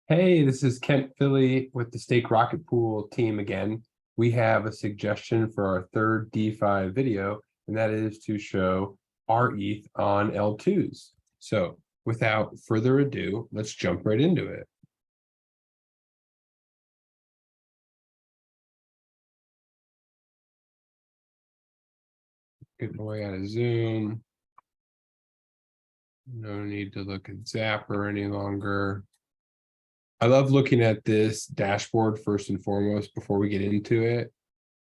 Hey, this is Kent Philly with the StakeRocketPool team again. We have a suggestion for our third DeFi video, and that is to show rETH on L2s. So without further ado, let's jump right into it. Get my way out of Zoom. No need to look at Zapper any longer. I love looking at this dashboard first and foremost before we get into it.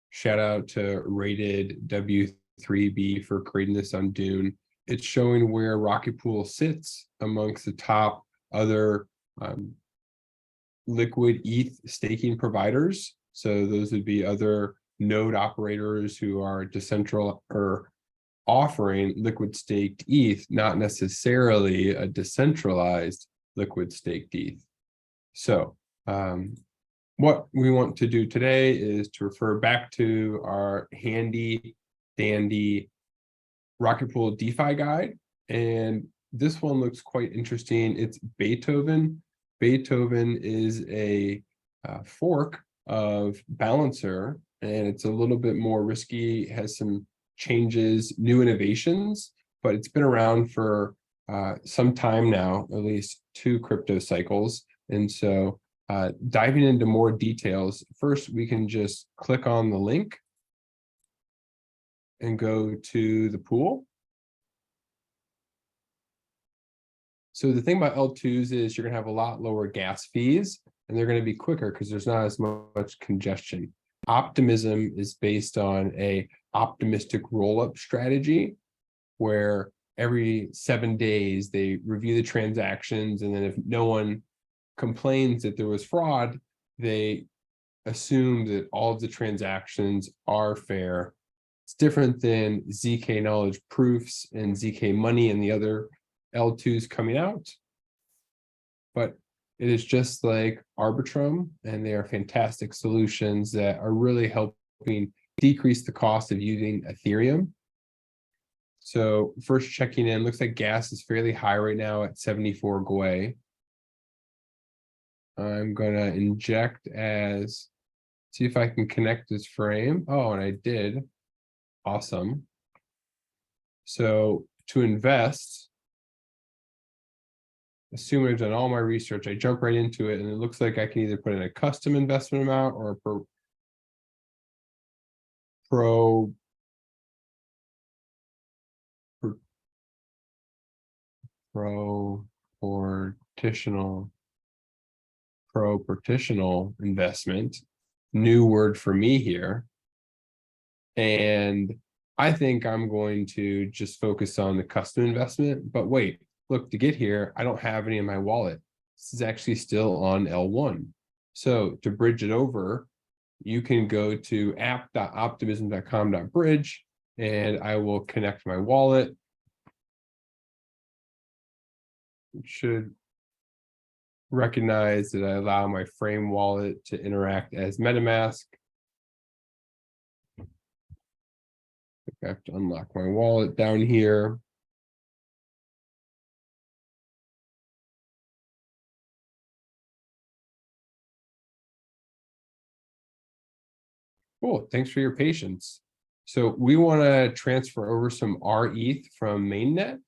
Shout out to Rated W3B for creating this on Dune. It's showing where Rocket Pool sits amongst the top other liquid ETH staking providers. So those would be other node operators who are decentral or offering liquid staked ETH, not necessarily a decentralized liquid staked ETH. So what we want to do today is to refer back to our handy dandy Rocket Pool DeFi guide. And this one looks quite interesting. It's Beethoven. Beethoven is a fork of Balancer, and it's a little bit more risky, has some changes, new innovations, but it's been around for some time now, at least 2 crypto cycles. And so diving into more details, first we can just click on the link and go to the pool. So the thing about L2s is you're going to have a lot lower gas fees, and they're going to be quicker because there's not as much congestion. Optimism is based on a optimistic roll-up strategy where every 7 days they review the transactions, and then if no one complains that there was fraud, they assume that all of the transactions are fair. It's different than ZK knowledge proofs and ZK money and the other L2s coming out. But it is just like Arbitrum, and they are fantastic solutions that are really helping decrease the cost of using Ethereum. So first checking in, looks like gas is fairly high right now at 74 Gwei. I'm gonna inject as, see if I can connect this frame. Oh, and I did. Awesome. So to invest, assuming I've done all my research, I jump right into it, and it looks like I can either put in a custom investment amount or a proportional investment. New word for me here. And I think I'm going to just focus on the custom investment. But wait, look, to get here, I don't have any in my wallet. This is actually still on L1. So to bridge it over, you can go to app.optimism.com.bridge, and I will connect my wallet. It should recognize that I allow my Frame wallet to interact as MetaMask. I have to unlock my wallet down here. Cool, thanks for your patience. So we want to transfer over some rETH from mainnet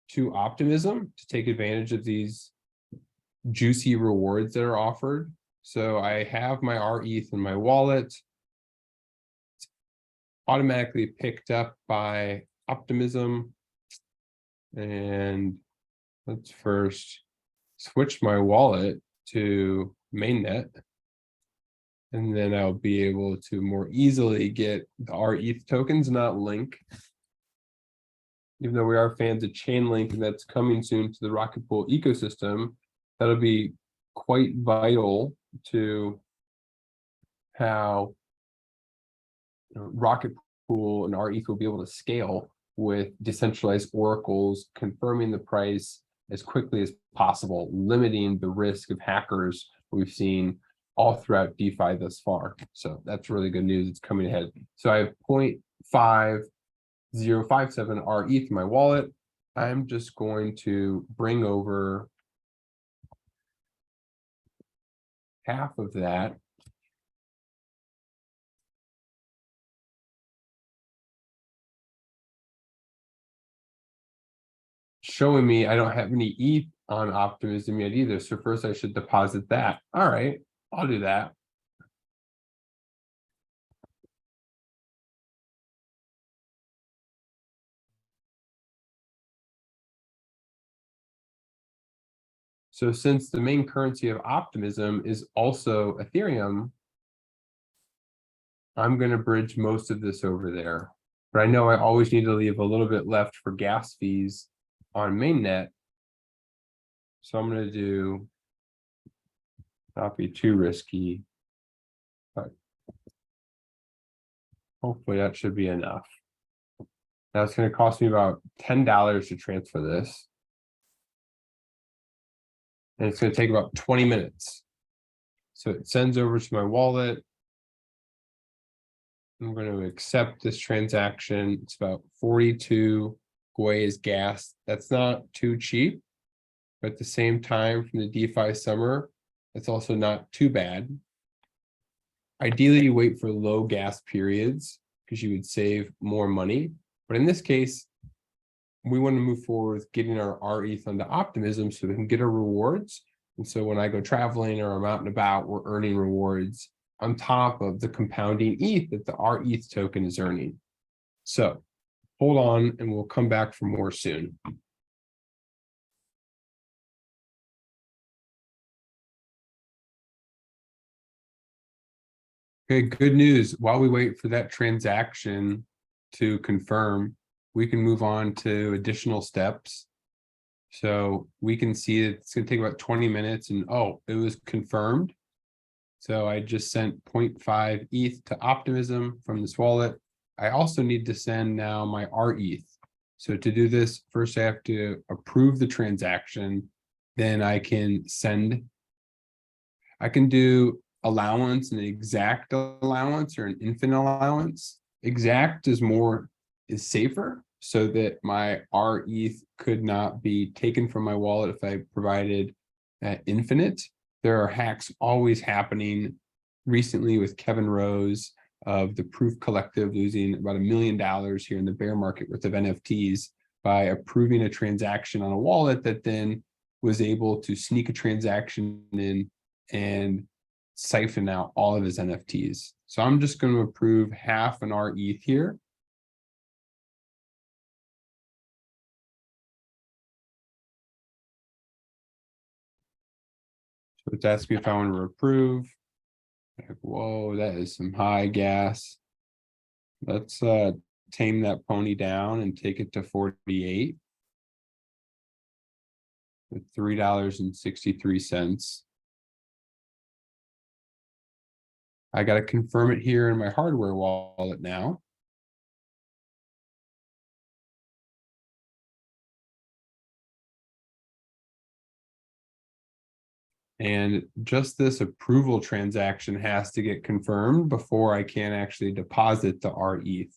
to Optimism to take advantage of these juicy rewards that are offered. So I have my rETH in my wallet. It's automatically picked up by Optimism. And let's first switch my wallet to mainnet. And then I'll be able to more easily get the rETH tokens, not Link. Even though we are fans of Chainlink, and that's coming soon to the Rocket Pool ecosystem, that'll be quite vital to how Rocket Pool and rETH will be able to scale with decentralized oracles, confirming the price as quickly as possible, limiting the risk of hackers we've seen all throughout DeFi thus far. So that's really good news. It's coming ahead. So I have 0.5057 rETH in my wallet. I'm just going to bring over half of that. Showing me I don't have any ETH on Optimism yet either. So first I should deposit that. All right, I'll do that. So since the main currency of Optimism is also Ethereum, I'm going to bridge most of this over there. But I know I always need to leave a little bit left for gas fees on mainnet. So I'm going to do, not be too risky, but hopefully that should be enough. Now it's going to cost me about $10 to transfer this. And it's going to take about 20 minutes. So it sends over to my wallet. I'm going to accept this transaction. It's about 42 Gwei's gas. That's not too cheap. But at the same time, from the DeFi summer, it's also not too bad. Ideally, you wait for low gas periods because you would save more money. But in this case, we want to move forward with getting our rETH onto Optimism so we can get our rewards. And so when I go traveling or I'm out and about, we're earning rewards on top of the compounding ETH that the rETH token is earning. So hold on and we'll come back for more soon. Okay, good news. While we wait for that transaction to confirm, we can move on to additional steps. So we can see that it's going to take about 20 minutes and oh, it was confirmed. So I just sent 0.5 ETH to Optimism from this wallet. I also need to send now my rETH. So to do this, first I have to approve the transaction. Then I can send. I can do allowance, an exact allowance or an infinite allowance. Exact is safer so that my rETH could not be taken from my wallet if I provided infinite. There are hacks always happening. Recently with Kevin Rose of the Proof Collective losing about $1 million here in the bear market worth of NFTs by approving a transaction on a wallet that then was able to sneak a transaction in and siphon out all of his NFTs. So I'm just going to approve half an rETH here. So it's asking me if I want to approve. Like, whoa, that is some high gas. Let's tame that pony down and take it to 48 with $3.63. I got to confirm it here in my hardware wallet now. And just this approval transaction has to get confirmed before I can actually deposit the rETH.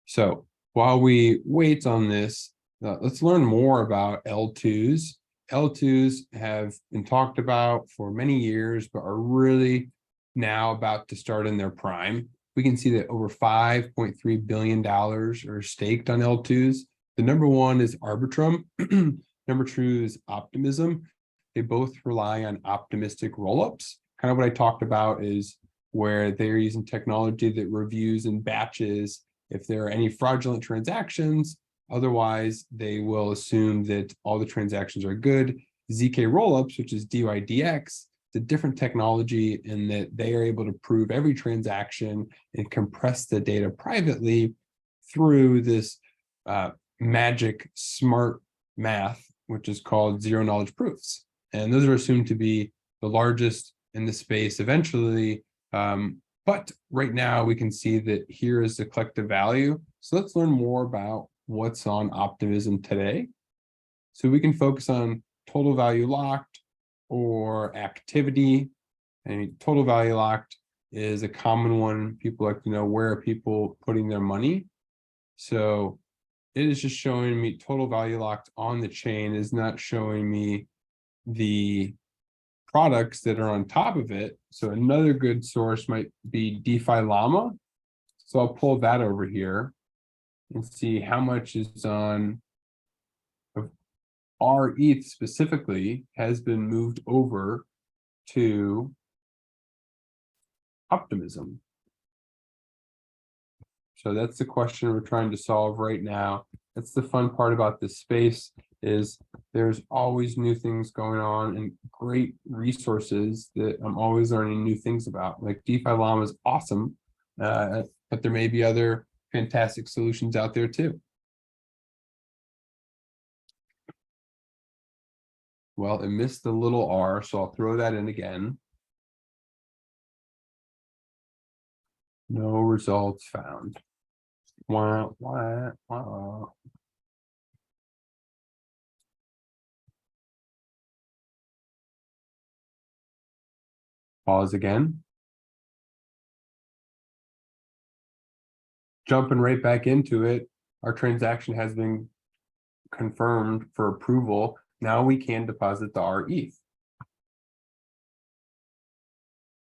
So while we wait on this, let's learn more about L2s. L2s have been talked about for many years, but are really now about to start in their prime. We can see that over $5.3 billion are staked on L2s. The number one is Arbitrum. Number two is Optimism. They both rely on optimistic rollups. Kind of what I talked about is where they're using technology that reviews in batches if there are any fraudulent transactions. Otherwise, they will assume that all the transactions are good. ZK rollups, which is DYDX, it's a different technology in that they are able to prove every transaction and compress the data privately through this magic smart math, which is called zero knowledge proofs. And those are assumed to be the largest in the space eventually. But right now we can see that here is the collective value. So let's learn more about what's on Optimism today. So we can focus on total value locked or activity. And total value locked is a common one. People like to know, where are people putting their money? So it is just showing me total value locked on the chain, is not showing me the products that are on top of it. So another good source might be DeFi Llama. So I'll pull that over here and see how much is on our ETH specifically has been moved over to Optimism. So that's the question we're trying to solve right now. That's the fun part about this space, is there's always new things going on and great resources that I'm always learning new things about. Like DeFi Llama is awesome, but there may be other fantastic solutions out there too. Well, it missed the little r, so I'll throw that in again. No results found. Wow. Pause again. Jumping right back into it. Our transaction has been confirmed for approval. Now we can deposit the rETH.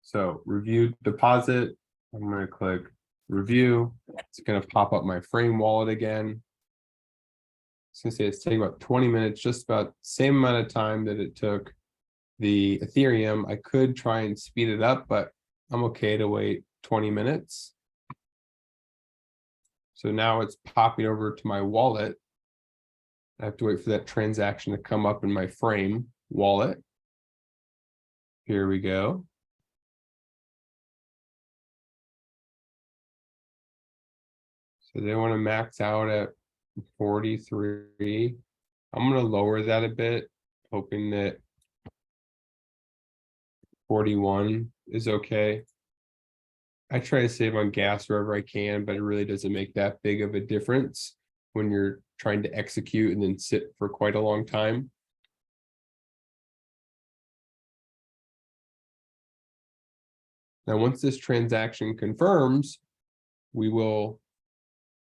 So review deposit. I'm going to click review. It's going to pop up my Frame wallet again. It's going to say it's taking about 20 minutes, just about the same amount of time that it took the Ethereum. I could try and speed it up, but I'm okay to wait 20 minutes. So now it's popping over to my wallet. I have to wait for that transaction to come up in my Frame wallet. Here we go. So they want to max out at 43. I'm going to lower that a bit, hoping that 41 is okay. I try to save on gas wherever I can, but it really doesn't make that big of a difference when you're trying to execute and then sit for quite a long time. Now, once this transaction confirms, we will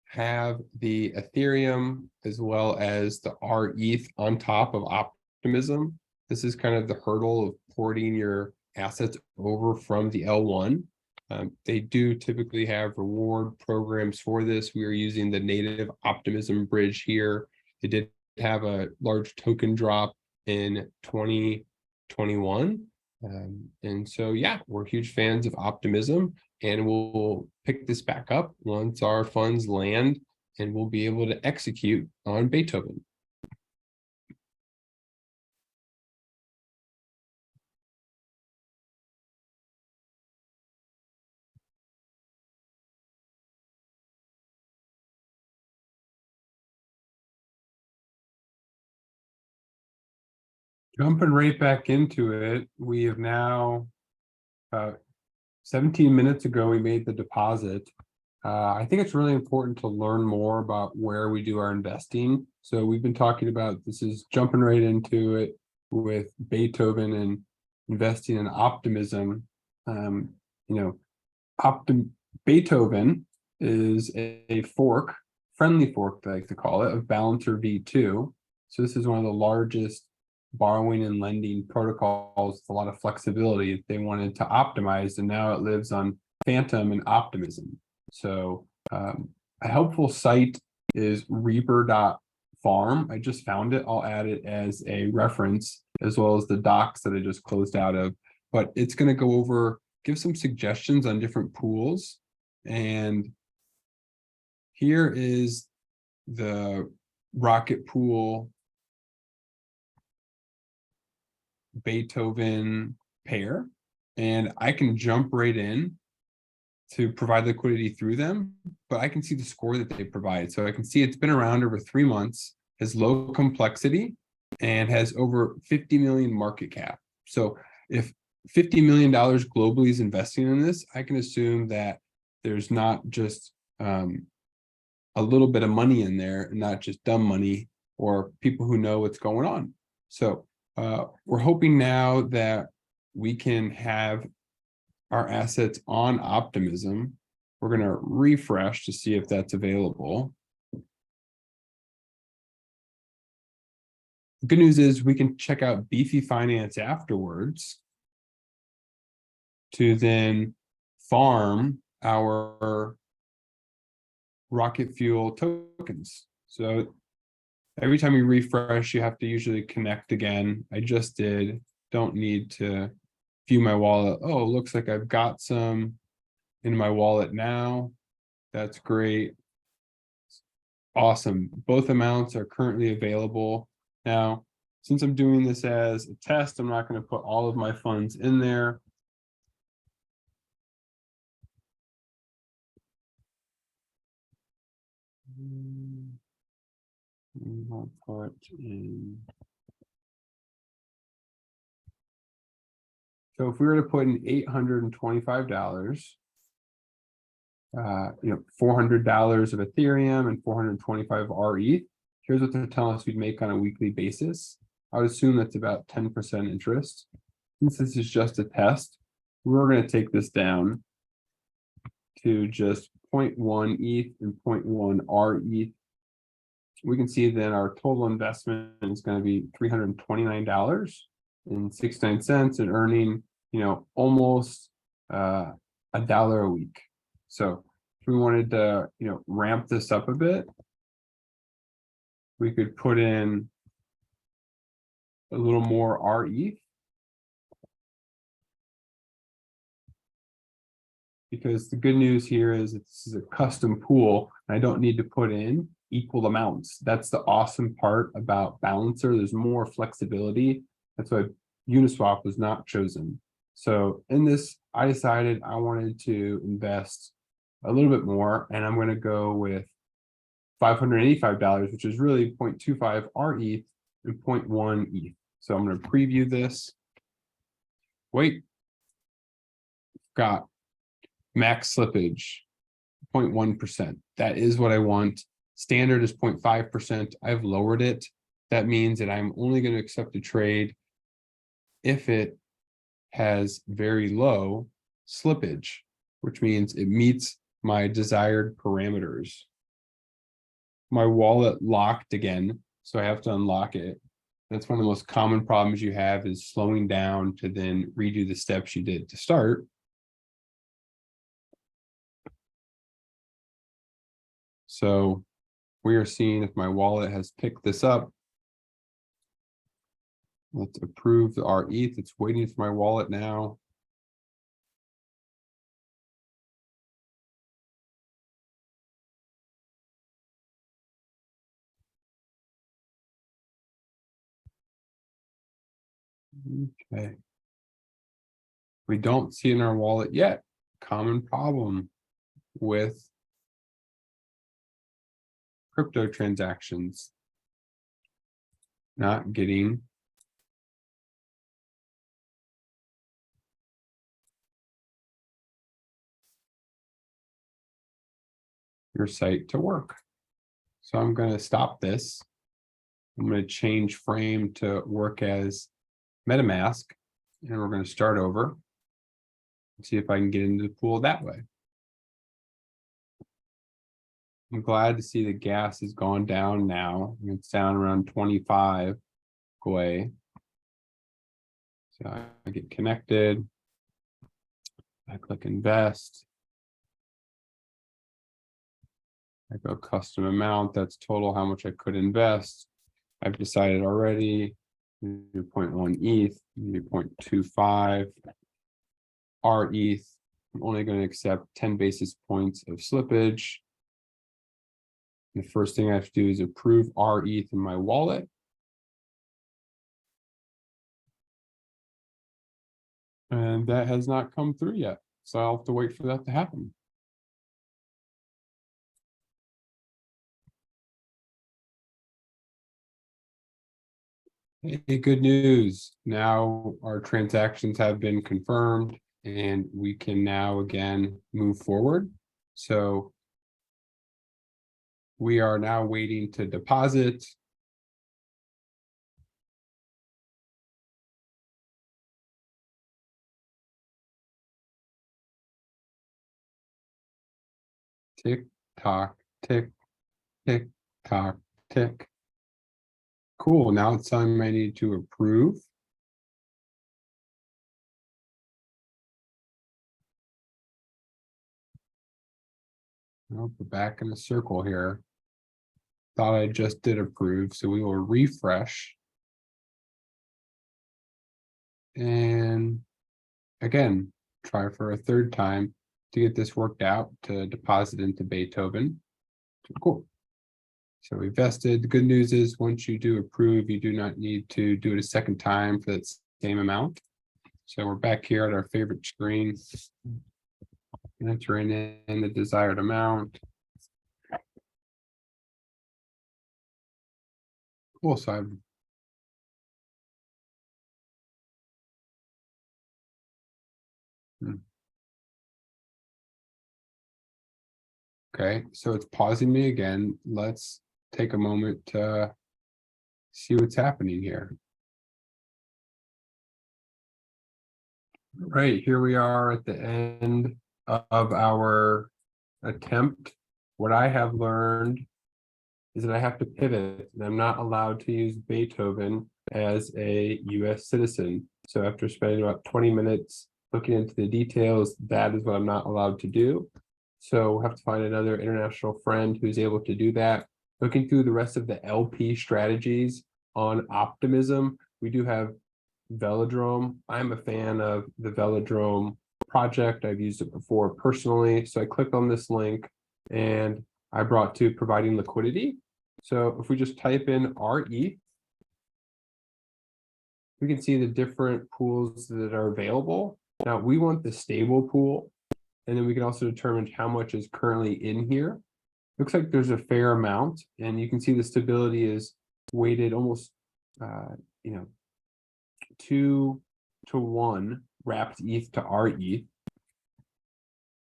have the Ethereum as well as the rETH on top of Optimism. This is kind of the hurdle of porting your assets over from the L1. They do typically have reward programs for this. We are using the native Optimism bridge here. They did have a large token drop in 2021. And so, yeah, we're huge fans of Optimism, and we'll pick this back up once our funds land, and we'll be able to execute on Beethoven. Jumping right back into it, we have now, 17 minutes ago, we made the deposit. I think it's really important to learn more about where we do our investing. So we've been talking about, this is jumping right into it with Beethoven and investing in Optimism. Beethoven is a fork, friendly fork, I like to call it, of Balancer V2. So this is one of the largest borrowing and lending protocols with a lot of flexibility they wanted to optimize, and now it lives on Phantom and Optimism. So a helpful site is reaper.farm. I just found it. I'll add it as a reference, as well as the docs that I just closed out of. But it's going to go over, give some suggestions on different pools. And here is the Rocket Pool Beethoven pair, and I can jump right in to provide liquidity through them, but I can see the score that they provide. So I can see it's been around over 3 months, has low complexity, and has over 50 million market cap. So if $50 million globally is investing in this, I can assume that there's not just a little bit of money in there, not just dumb money or people who know what's going on. So we're hoping now that we can have our assets on Optimism. We're going to refresh to see if that's available. The good news is we can check out Beefy Finance afterwards. to then farm our rocket fuel tokens. So every time you refresh, you have to usually connect again. I just did, don't need to view my wallet. Oh, looks like I've got some in my wallet now. That's great. Awesome. Both amounts are currently available. Now, since I'm doing this as a test, I'm not going to put all of my funds in there. I'll put in. So if we were to put in $825, $400 of Ethereum and 425 rETH, here's what they're telling us we'd make on a weekly basis. I would assume that's about 10% interest. Since this is just a test, we're going to take this down to just 0.1 ETH and 0.1 rETH. We can see then our total investment is going to be $329.69 and earning, almost $1 a week. So if we wanted to, ramp this up a bit, we could put in a little more rETH. Because the good news here is this is a custom pool. And I don't need to put in equal amounts. That's the awesome part about Balancer. There's more flexibility. That's why Uniswap was not chosen. So in this, I decided I wanted to invest a little bit more, and I'm going to go with $585, which is really 0.25 rETH and 0.1 ETH. So I'm going to preview this. Wait, got max slippage 0.1%. That is what I want. Standard is 0.5%. I've lowered it. That means that I'm only going to accept a trade if it has very low slippage, which means it meets my desired parameters. My wallet locked again, so I have to unlock it. That's one of the most common problems you have, is slowing down to then redo the steps you did to start. So we are seeing if my wallet has picked this up. Let's approve the rETH. It's waiting for my wallet now. Okay. We don't see in our wallet yet. Common problem with crypto transactions. Not getting your site to work. So I'm going to stop this. I'm going to change frame to work as MetaMask, and we're going to start over and see if I can get into the pool that way. I'm glad to see the gas has gone down now. It's down around 25 away. So I get connected. I click invest. I go custom amount. That's total how much I could invest. I've decided already. 0.1 ETH, 0.25 rETH. I'm only going to accept 10 basis points of slippage. The first thing I have to do is approve rETH in my wallet. And that has not come through yet. So I'll have to wait for that to happen. Hey, good news. Now our transactions have been confirmed and we can now again move forward. So we are now waiting to deposit. Tick, tock, tick, tick, tock, tick. Cool. Now it's time I need to approve. We're back in a circle here. Thought I just did approve, so we will refresh. And again, try for a third time to get this worked out to deposit into Beethoven. Cool. So we vested. The good news is once you do approve, you do not need to do it a second time for that same amount. So we're back here at our favorite screen. Entering in the desired amount. Cool. So I've okay, so it's pausing me again. Let's take a moment to see what's happening here. Right, here we are at the end of our attempt. What I have learned is that I have to pivot, and I'm not allowed to use Beethoven as a US citizen. So after spending about 20 minutes looking into the details, that is what I'm not allowed to do. So we'll have to find another international friend who's able to do that. Looking through the rest of the LP strategies on Optimism, we do have Velodrome. I'm a fan of the Velodrome project. I've used it before personally. So I click on this link and I brought to providing liquidity. So if we just type in rETH, we can see the different pools that are available. Now we want the stable pool, and then we can also determine how much is currently in here. Looks like there's a fair amount, and you can see the stability is weighted almost, 2-to-1 wrapped ETH to rETH.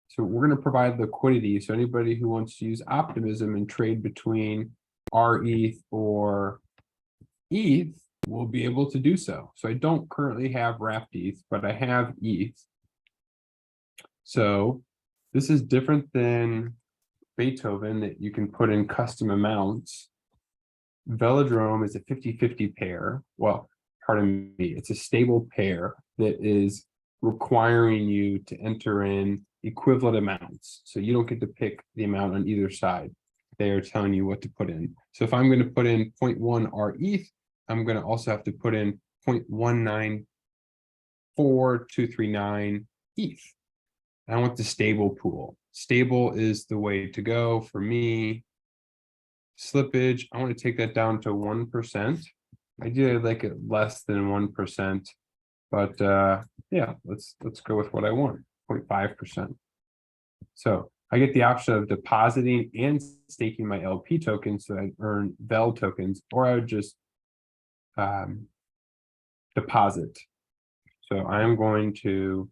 So we're going to provide liquidity. So anybody who wants to use Optimism and trade between rETH or ETH will be able to do so. So I don't currently have wrapped ETH, but I have ETH. So this is different than Beethoven that you can put in custom amounts. Velodrome is a 50-50 pair. Well, pardon me, it's a stable pair that is requiring you to enter in equivalent amounts. So you don't get to pick the amount on either side. They are telling you what to put in. So if I'm going to put in 0.1 rETH, I'm going to also have to put in 0.194239 ETH. I want the stable pool. Stable is the way to go for me. Slippage, I want to take that down to 1%. Ideally, I'd like it less than 1%, but yeah, let's go with what I want, 0.5%. So I get the option of depositing and staking my LP tokens, so I earn Vel tokens, or I would just deposit. So I'm going to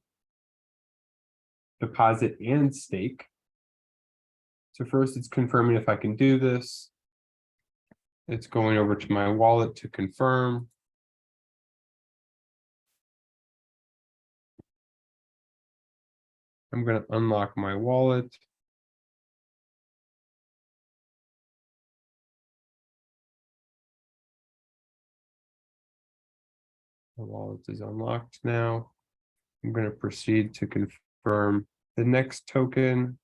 deposit and stake. So first it's confirming if I can do this. It's going over to my wallet to confirm. I'm going to unlock my wallet. The wallet is unlocked now. I'm going to proceed to confirm the next token.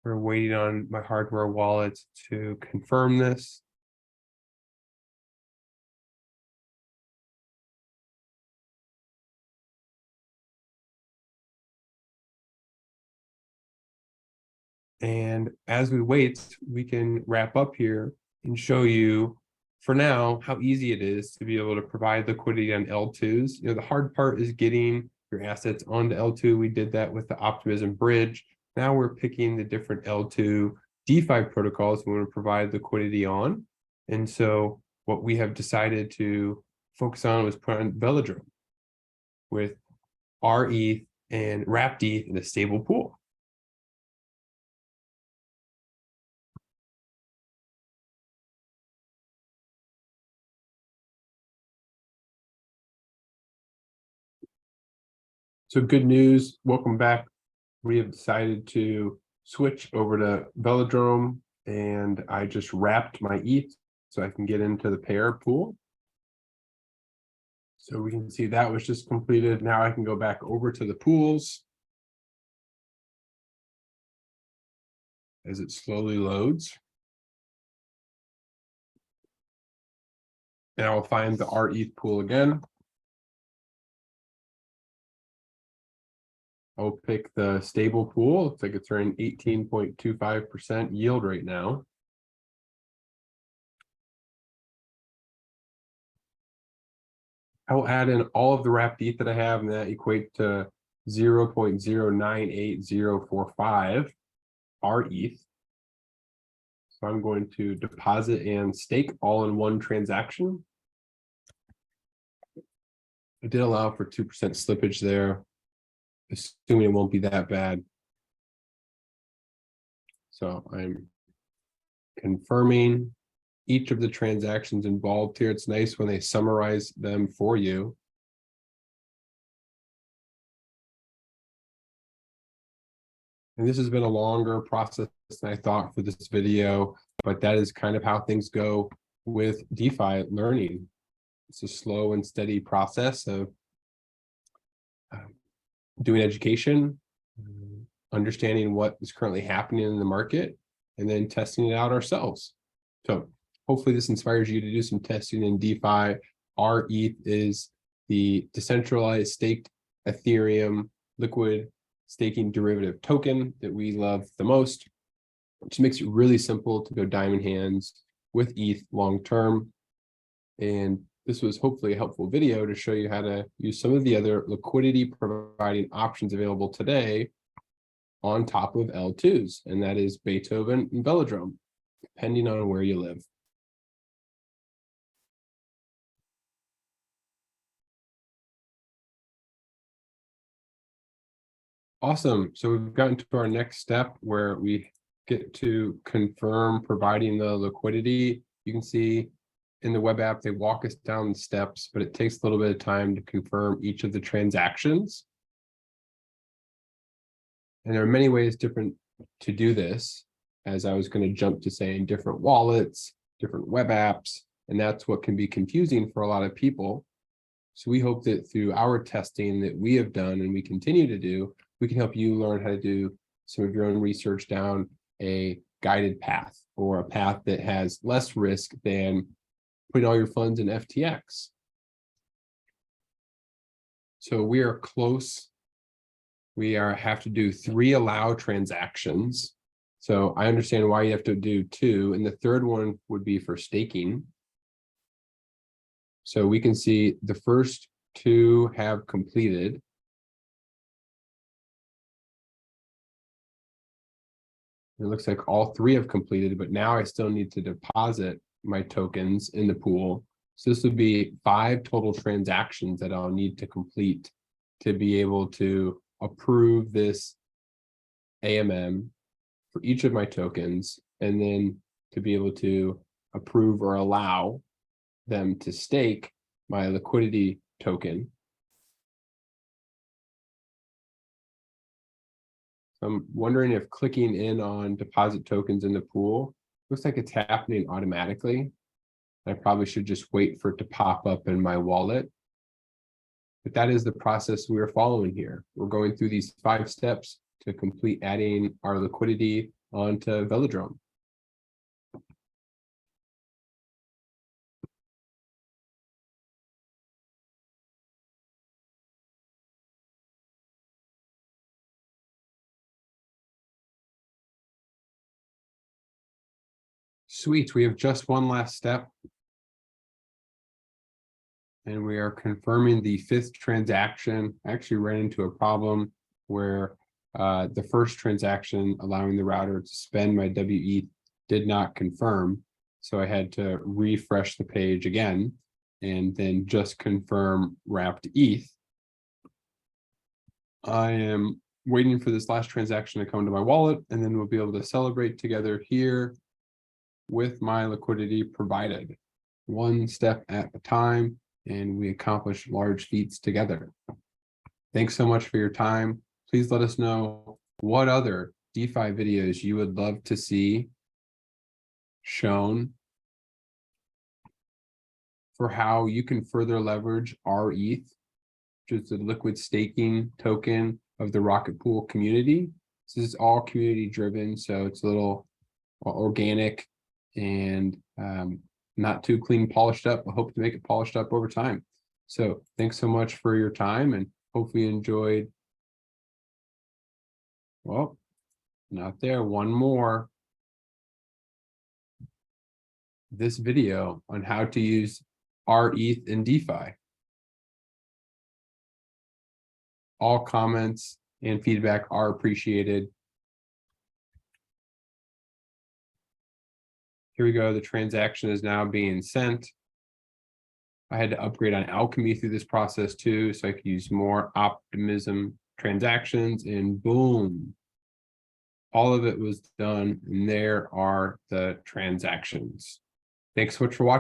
We're waiting on my hardware wallet to confirm this. And as we wait, we can wrap up here and show you for now how easy it is to be able to provide liquidity on L2s. The hard part is getting your assets onto L2. We did that with the Optimism bridge. Now we're picking the different L2 DeFi protocols we want to provide liquidity on. And so what we have decided to focus on was put on Velodrome with rETH and wrapped ETH in a stable pool. So good news, welcome back. We have decided to switch over to Velodrome, and I just wrapped my ETH so I can get into the pair pool. So we can see that was just completed. Now I can go back over to the pools. as it slowly loads. And I'll find the rETH pool again. I'll pick the stable pool. Looks like it's earning 18.25% yield right now. I will add in all of the wrapped ETH that I have, and that equate to 0.098045 rETH. So I'm going to deposit and stake all in one transaction. I did allow for 2% slippage there, assuming it won't be that bad. So I'm confirming each of the transactions involved here. It's nice when they summarize them for you. And this has been a longer process than I thought for this video, but that is kind of how things go with DeFi learning. It's a slow and steady process of doing education, understanding what is currently happening in the market, and then testing it out ourselves. So hopefully this inspires you to do some testing in DeFi. rETH is the decentralized staked Ethereum liquid staking derivative token that we love the most, which makes it really simple to go diamond hands with ETH long term. And this was hopefully a helpful video to show you how to use some of the other liquidity providing options available today on top of L2s, and that is Beethoven and Velodrome, depending on where you live. Awesome. So we've gotten to our next step where we get to confirm providing the liquidity. You can see in the web app, they walk us down the steps, but it takes a little bit of time to confirm each of the transactions. And there are many ways different to do this, as I was going to jump to saying different wallets, different web apps, and that's what can be confusing for a lot of people. So we hope that through our testing that we have done and we continue to do, we can help you learn how to do some of your own research down a guided path, or a path that has less risk than putting all your funds in FTX. So we are close. We have to do 3 allow transactions. So I understand why you have to do 2, and the third one would be for staking. So we can see the first 2 have completed. It looks like all 3 have completed, but now I still need to deposit my tokens in the pool. So this would be 5 total transactions that I'll need to complete to be able to approve this AMM for each of my tokens, and then to be able to approve or allow them to stake my liquidity token. So I'm wondering if clicking in on deposit tokens in the pool looks like it's happening automatically. I probably should just wait for it to pop up in my wallet. But that is the process we are following here. We're going through these 5 steps to complete adding our liquidity onto Velodrome. Sweet, we have just one last step. And we are confirming the 5th transaction. I actually ran into a problem where the first transaction allowing the router to spend my wETH did not confirm. So I had to refresh the page again and then just confirm wrapped ETH. I am waiting for this last transaction to come to my wallet, and then we'll be able to celebrate together here with my liquidity provided, one step at a time, and we accomplish large feats together. Thanks so much for your time. Please let us know what other DeFi videos you would love to see shown for how you can further leverage rETH, which is the liquid staking token of the Rocket Pool community, This is all community driven, so it's a little organic and not too clean, polished up. I hope to make it polished up over time. So thanks so much for your time, and hopefully you enjoyed. Well, not there, one more. This video on how to use rETH in DeFi. All comments and feedback are appreciated. Here we go. The transaction is now being sent. I had to upgrade on Alchemy through this process too, so I could use more Optimism transactions, and boom, all of it was done. And there are the transactions. Thanks so much for watching.